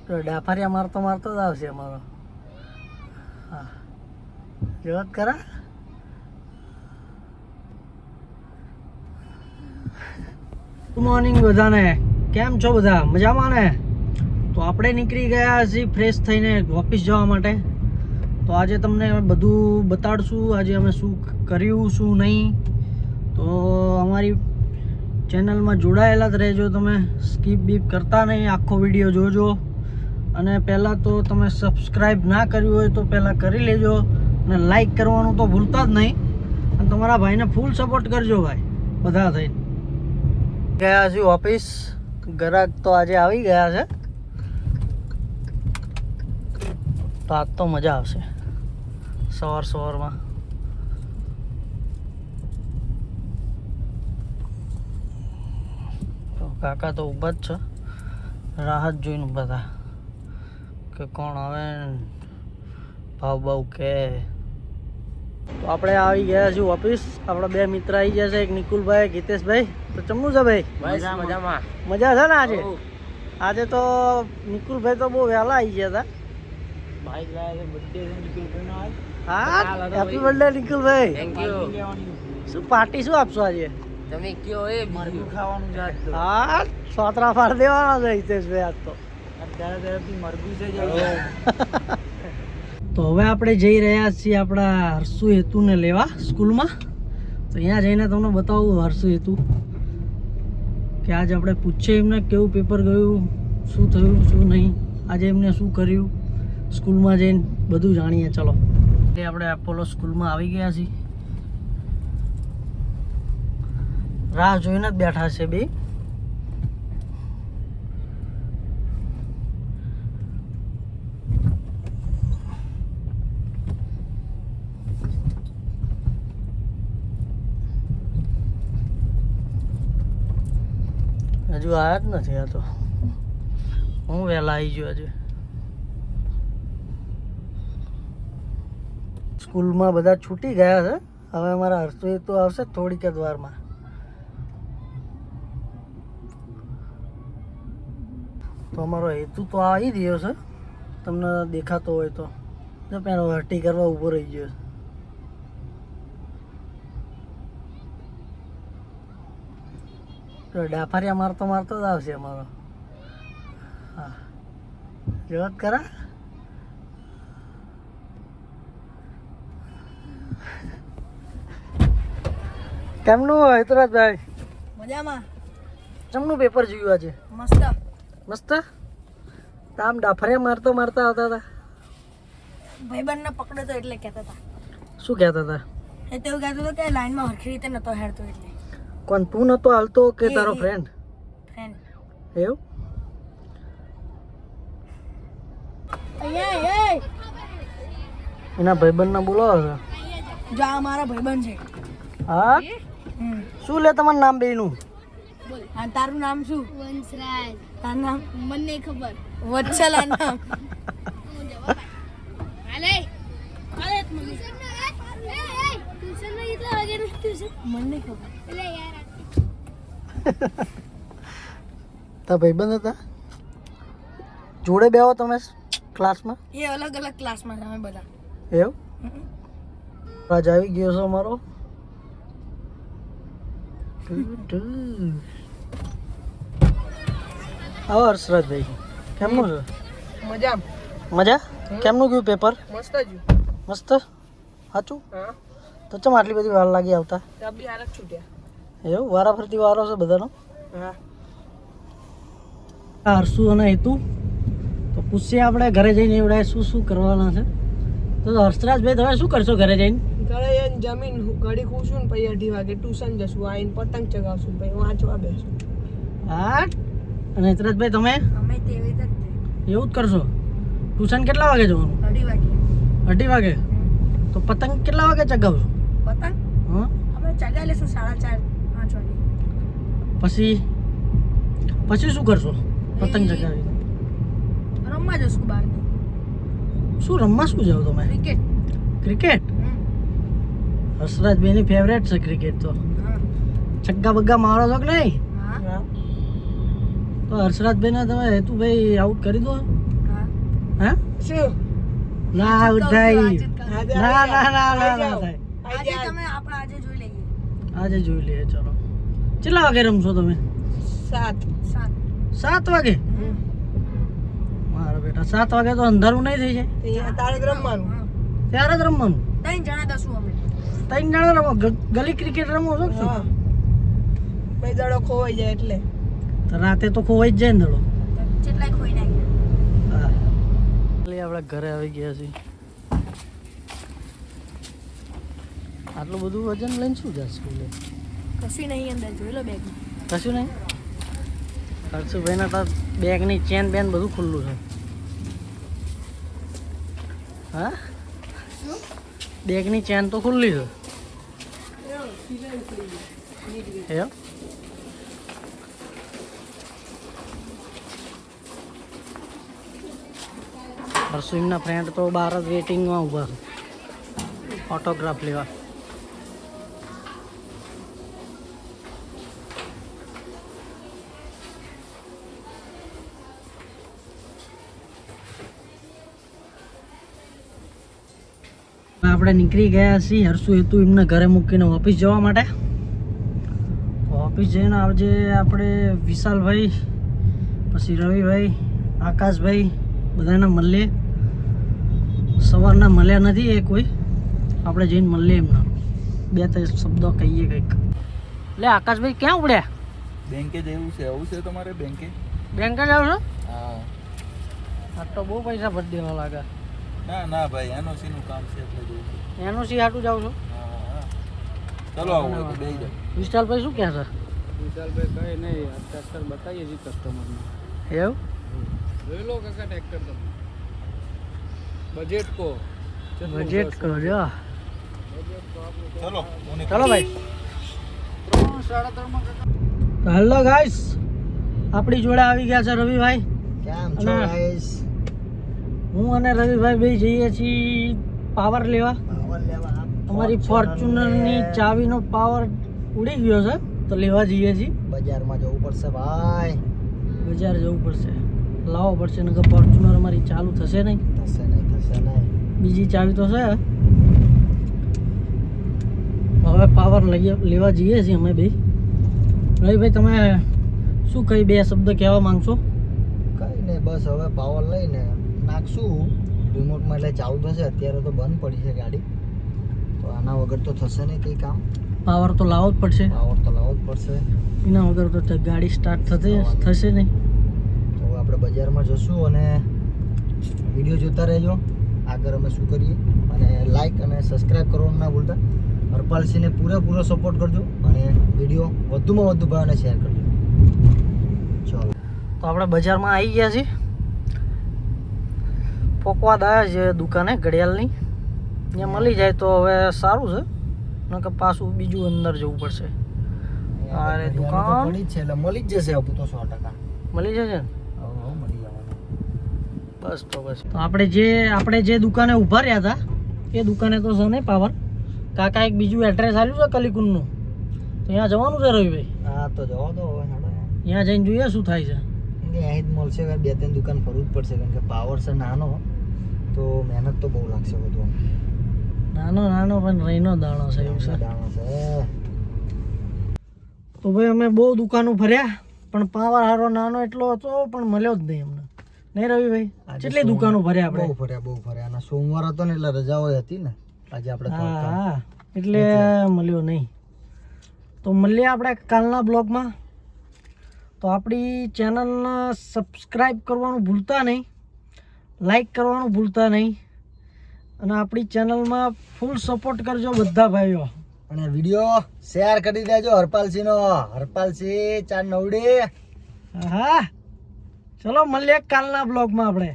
તો ડાફારિયા મારતો મારતો જ આવશે અમારો. હા જોત ખરા. ગુડ મોર્નિંગ બધાને, કેમ છો બધા? મજામાં ને? તો આપણે નીકળી ગયા છીએ ફ્રેશ થઈને ઓફિસ જવા માટે. તો આજે તમને બધું બતાડશું, આજે અમે શું કર્યું શું નહીં. તો અમારી ચેનલમાં જોડાયેલા જ રહેજો તમે, સ્કીપ બીપ કરતા નહીં, આખો વિડીયો જોજો. અને પહેલાં તો તમે સબસ્ક્રાઈબ ના કર્યું હોય તો પહેલાં કરી લેજો, અને લાઈક કરવાનું તો ભૂલતા જ નહીં. અને તમારા ભાઈને ફૂલ સપોર્ટ કરજો ભાઈ, બધા થઈને. ગયા છીએ ઓફિસ, ગ્રાહક તો આજે આવી ગયા છે. તો આજ તો મજા આવશે સવારમાં. તો કાકા તો ઊભા જ છે, રાહત જોઈને ઊભા હતા કે કોણ આવે ભાવ કે. તો આપણે આવી ગયા છીએ ઓફિસ. આપણા બે મિત્ર આવી ગયા છે, એક નિકુલભાઈ, ગીતેશભાઈ. તો ચમનું છે ભાઈ? મજામાં. મજા છે ને આજે? આજે તો નિકુલભાઈ તો બહુ વહેલા આવી ગયા હતા. હા, happy birthday Nikulbhai. Thank you. શું પાર્ટી શું આપશો આજે? તમે કયો એ મરઘું ખાવાનું છે આજ તો. હા, સોતરા પાડ દેવાના છે હિતેશભાઈ આજ તો. અત્યારે તરફથી મરઘું છે જ. તો હવે આપણે જઈ રહ્યા છીએ આપણા હર્ષુ હેતુને લેવા સ્કૂલમાં. તો અહીંયા જઈને તમને બતાવું હર્ષુ હેતુ કે આજે આપણે પૂછીએ એમને કેવું પેપર ગયું, શું થયું શું નહીં, આજે એમને શું કર્યું સ્કૂલમાં જઈને, બધું જાણીએ. ચલો, એટલે આપણે એપોલો સ્કૂલમાં આવી ગયા છીએ. રાહ જોઈને જ બેઠા છે બે. હજુ આવ્યા જ નથી. આ તો હું વહેલા આવી ગયો આજે. સ્કૂલમાં બધા છૂટી ગયા છે. હવે અમારા હર્ષુ તો આવશે થોડીક જ વારમાં. તો અમારો હેતુ તો આવી રહ્યો છે, તમને દેખાતો હોય તો. જો પેલો હટી કરવા ઊભો રહી ગયો છે. તો ડાફારિયા મારતો મારતો જ આવશે અમારો. હા જોત ખરા. કેમનું હોય હિતરાજભાઈ? મજામાં. કેમનું પેપર જોયું આજે? મસ્ત. મસ્ત. તો આમ ડાફારિયા મારતો મારતા આવતા હતા. ભાઈબંધને પકડ્યો તો એટલે કહેતા હતા. શું કહેતા હતા? એ તો એવું કહેતો હતો કે લાઈનમાં હરખી રીતે નતો હેરતો એટલે. કોણ, તું નતો હાલતો કે તારો ફ્રેન્ડ? ફ્રેન્ડ. એવું? એના ભાઈબંધને બોલાવો છો? જો આ મારા ભાઈબંધ છે. હા. શું લે તમારું નામ બેયનું? અને તારું નામ શું? વંશરાજ. તારું નામ? મને ખબર. વત્સલ આ નામ. હાલે હાલે ટ્યુશન માં કેટલા વાગ્યાનું ટ્યુશન? મને ખબર. એટલે યાર તારા ભાઈબંધ હતા? જોડે બેહો તમે ક્લાસમાં? એ અલગ અલગ ક્લાસમાં છે અમે બધા. એવું? આજ આવી ગયો છો અમારો. આવો હર્ષરાજભાઈ, કેમનું છે? મજા. મજા? કેમનું ગયું પેપર? મસ્ત જ. મસ્ત? સાચું? હા. તો ચમ આટલી બધી વાર લાગી આવતા? તબી હાલત છૂટ્યા. એવું? વારાફરતી વારો છે બધાનો? હા. હર્ષુ અને હેતુ. તો પૂછીએ આપણે ઘરે જઈને એવડે શું શું કરવાના છે. તો હર્ષરાજભાઈ તમે શું કરશો ઘરે જઈને? ઘરે જઈને જમીન ઘડી ખુશું ને પછી 2:30 વાગે ટ્યુશન જશું. આવીને પતંગ ચગાવશું પછી વાંચવા બેસું. હા. અને હિતરાજભાઈ તમે અમે તેવી જ એવું જ કરશો? ટ્યુશન કેટલા વાગે જવાનું? 2:30 વાગે. 2:30 વાગે? તો પતંગ કેટલા વાગે ચગાવશો? પતંગ હા. અમે ચગાવી લેશું 4:30 5 વાગે. પછી શું કરશો પતંગ ચગાવી? રમવા જશું બહાર. શું રમવા શું જાવ તમે? ક્રિકેટ. ક્રિકેટ? હર્ષરાજભાઈની ફેવરેટ છે ક્રિકેટ તો. છગ્ગા બગ્ગા મારો છો કે નહીં? હા. તો હર્ષરાજભાઈને તમે હેતુભાઈ આઉટ કરી દો હા શું ના ઉઠાઈ આજે ના ના ના ના આઈ ના જાઓ. થાય આઈ જાઓ. આજે જોઈ લઈએ આજે જોઈ લઈએ ચલો કેટલા વાગે રમશો તમે 7 7 વાગે મારા બેટા 7 વાગે તો અંધારું નહીં થઈ જાય અહીંયા તારે જ રમવાનું ત્યારે જ રમવાનું 3 જણા દસું અમે 3 જણા રમો ગલી ક્રિકેટ રમો છો શું? હા ભાઈ દાડો ખોવાઈ જાય એટલે તો રાતે તો ખોવાઈ જ જાય ને દડો કેટલાય ખોઈ નાખ્યા હા એટલે આપણે ઘરે આવી ગયા છીએ આટલું બધું વજન લઈને શું જાય સ્કૂલે કશું નહીં અંદર જોઈ લો બેગ કશું નહીં હર્ષુભાઈના તો બેગની ચેન બેન બધું ખુલ્લું છે હા બેગની ચેન તો ખુલ્લી છે એમ હર્ષુભાઈના ફ્રેન્ડ તો બહાર જ વેટિંગમાં ઊભા છે ઓટોગ્રાફ લેવા આપણે નીકળી ગયા છીએ હર્ષુ હેતુ એમને ઘરે મૂકીને ઓફિસ જવા માટે ઓફિસ જઈને આજે આપણે વિશાલભાઈ પછી રવિભાઈ આકાશભાઈ બધાને મળીએ સવારના મળ્યા નથી એ કોઈ આપણે જઈને મળીએ એમના 2-3 શબ્દો કહીએ કંઈક લે આકાશભાઈ ક્યાં ઉપડ્યા બેંકે જવું છે આવું છે તમારે બેંકે બેંકે જાવ છો હા આ તો બહુ પૈસા ભરી દેવા લાગે ના ના ભાઈ એનઓસી નું કામ છે એટલે જવું છે એનઓસી હાટું જાવ છો હા ચલો આવું હોય તો બેસી જાઓ વિશાલભાઈ શું કહે છે વિશાલભાઈ કઈ નહીં ટ્રેક્ટર બતાવીએ છીએ કસ્ટમરને એવું જોઈ લો કાકા ટ્રેક્ટર તમે બજેટ કો બજેટ કરજો ચલો ચલો ભાઈ 3-3.5 તો હેલો ગાઈસ આપણી જોડે આવી ગયા છે રવિભાઈ કેમ છો ગાઈસ હું અને રવિભાઈ બે જઈએ છીએ પાવર લેવા પાવર લેવા અમારી ફોર્ચ્યુનરની ચાવીનો પાવર ઉડી ગયો છે તો લેવા જઈએ છીએ બજારમાં જવું પડશે ભાઈ બજાર જવું પડશે લાવવો પડશે નકર ફોર્ચ્યુનર અમારી ચાલુ થશે નહીં થશે નહીં બીજી ચાવી તો છે હવે પાવર લેવા જઈએ છીએ અમે બે રવિભાઈ તમે શું કઈ બે શબ્દ કહેવા માંગશો કઈ નહીં બસ હવે પાવર લઈને નાખશું રિમોટમાં એટલે ચાલુ થશે અત્યારે તો બંધ પડી છે ગાડી તો આના વગર તો થશે નહીં કંઈ કામ પાવર તો લાવવો જ પડશે પાવર તો લાવવો જ પડશે એના વગર તો ગાડી સ્ટાર્ટ થશે નહીં તો હવે આપણે બજારમાં જશું અને વિડીયો જોતા રહેજો આગળ અમે શું કરીએ અને લાઈક અને સબસ્ક્રાઈબ કરવાનું ના ભૂલતા હરપાલસિંહને પૂરેપૂરો સપોર્ટ કરજો અને વિડીયો વધુમાં વધુ ભાવને શેર કરજો ચાલો તો આપણે બજારમાં આવી ગયા છીએ પોકવાદ આવ્યા છે દુકાને ઘડિયાળની ત્યાં મળી જાય તો હવે સારું છે નકર પાછું બીજું અંદર જવું પડશે અરે દુકાન પડી જ છે એટલે મળી જ જશે આપું તો 100% મળી જશે ને હવે મળી જવાનું બસ તો આપણે જે દુકાને ઊભા રહ્યા હતા એ દુકાને તો છે નહીં પાવર કાકા એક બીજું એડ્રેસ આપ્યું છે કલીકુંડનું તો ત્યાં જવાનું છે રવિભાઈ હા તો જવા દો હવે હેડો ત્યાં જઈને જોઈએ શું થાય છે કે અહીં જ મળશે કે 2-3 દુકાન ફરવું જ પડશે કારણ કે પાવર છે નાનો તો મહેનત તો બહુ લાગશે બધું નાનો પણ રહીનો દાણો છે એવું છે દાણો છે તો ભાઈ અમે બહુ દુકાનો ફર્યા પણ પાવર હારો નાનો એટલો હતો પણ મળ્યો જ નહીં અમને નહીં રવિભાઈ કેટલી દુકાનો ફર્યા આપણે બહુ ફર્યા અને સોમવાર હતો ને એટલે રજાઓ હતી ને આજે આપણે હા એટલે મળ્યો નહીં તો મળીએ આપણે કાલના બ્લોગમાં તો આપણી ચેનલને સબસ્ક્રાઈબ કરવાનું ભૂલતા નહીં લાઈક કરવાનું ભૂલતા નહીં અને આપણી ચેનલમાં ફૂલ સપોર્ટ કરજો બધા ભાઈઓ અને વિડીયો શેર કરી દેજો હરપાલસિંહનો હરપાલસિંહ 4 નવડી હા ચલો મળીએ કાલના બ્લોગમાં આપણે